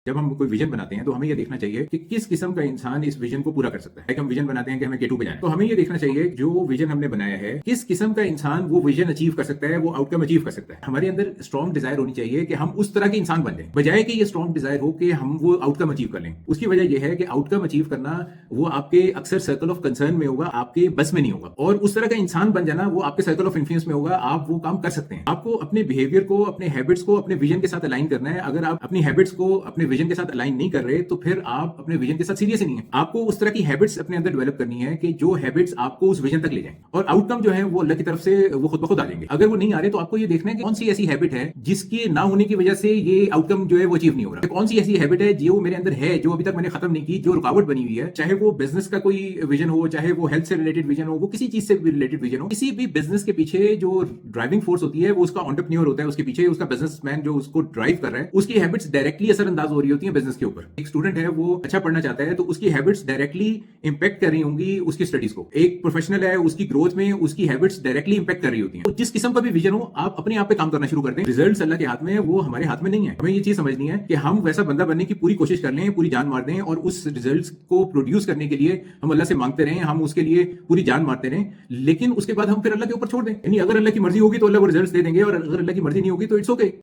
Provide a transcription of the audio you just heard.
जब हम कोई विजन बनाते हैं तो हमें ये देखना चाहिए कि किस किस्म का इंसान इस विजन को पूरा कर सकता है। हम विजन बनाते हैं कि हमें K2 पे जाना है, तो हमें ये देखना चाहिए जो विजन हमने बनाया है किस किस्म का इंसान वो विजन अचीव कर सकता है, वो आउटकम अचीव कर सकता है। हमारे अंदर स्ट्रॉन्ग डिजायर होनी चाहिए कि हम उस तरह के इंसान बन जाएं, बजाय कि ये स्ट्रॉन्ग डिजायर हो कि हम वो आउटकम अचीव कर लें। उसकी वजह यह है कि आउटकम अचीव करना वो आपके अक्सर सर्कल ऑफ कंसर्न में होगा, आपके बस में नहीं होगा। और उस तरह का इंसान बन जाना वो आपके सर्कल ऑफ इन्फ्लुएंस में होगा, आप वो काम कर सकते हैं। आपको अपने बिहेवियर को, अपने हैबिट्स को अपने विजन के साथ अलाइन करना है। अगर आप अपनी हैबिट्स को अपने विजन के साथ अलाइन नहीं कर रहे तो फिर आप अपने विजन के साथ सीरियस ही नहीं है। आपको उस तरह की हैबिट्स अपने अंदर डेवलप करनी है कि जो हैबिट्स आपको उस विजन तक ले जाएं, और आउटकम जो है वो अल्लाह की तरफ से वो खुद ब खुद आ जाएंगे। अगर वो नहीं आ रहे तो आपको ये देखना है कि कौन सी ऐसी हैबिट है जिसके ना होने की वजह से ये आउटकम जो है वो अचीव नहीं हो रहा। कौन सी ऐसी हैबिट है जो मेरे अंदर है, जो अभी तक मैंने खत्म नहीं की, जो रुकावट बनी हुई है। चाहे वो बिजनेस का कोई विजन हो, चाहे वो हेल्थ से रिलेटेड विजन हो, वो किसी चीज से रिलेटेड विजन हो। किसी भी बिजनेस के पीछे जो ड्राइविंग फोर्स होती है वो उसका एंटरप्रेन्योर होता है, उसके पीछे उसका बिजनेसमैन जो उसको ड्राइव कर रहा है, उसकी हैबिट्स डायरेक्टली असरअंदाज हो रही होती है बिजनेस के ऊपर। एक स्टूडेंट है वो अच्छा पढ़ना चाहता है तो उसकी हैबिट्स डायरेक्टली इंपैक्ट कर रही होंगी उसकी स्टडीज को। एक प्रोफेशनल है, उसकी ग्रोथ में उसकी हैबिट्स डायरेक्टली इंपैक्ट कर रही होती हैं। तो जिस किस्म का भी विजन हो, आप अपने आप पे काम करना शुरू कर दें। रिजल्ट्स अल्लाह के हाथ में है, वो हमारे हाथ में नहीं है। हमें ये चीज समझनी है कि हम वैसा बंदा बनने की पूरी कोशिश कर लें, पूरी जान मार दें, और उस रिजल्ट्स को प्रोड्यूस करने के लिए हम अल्लाह से मांगते रहें, हम उसके लिए पूरी जान मारते रहें। लेकिन उसके बाद हम फिर अल्लाह के ऊपर छोड़ दें। यानी अगर अल्लाह की मर्जी होगी तो अल्लाह वो रिजल्ट्स दे देंगे, और अगर अल्लाह की मर्जी नहीं होगी तो इट्स ओके।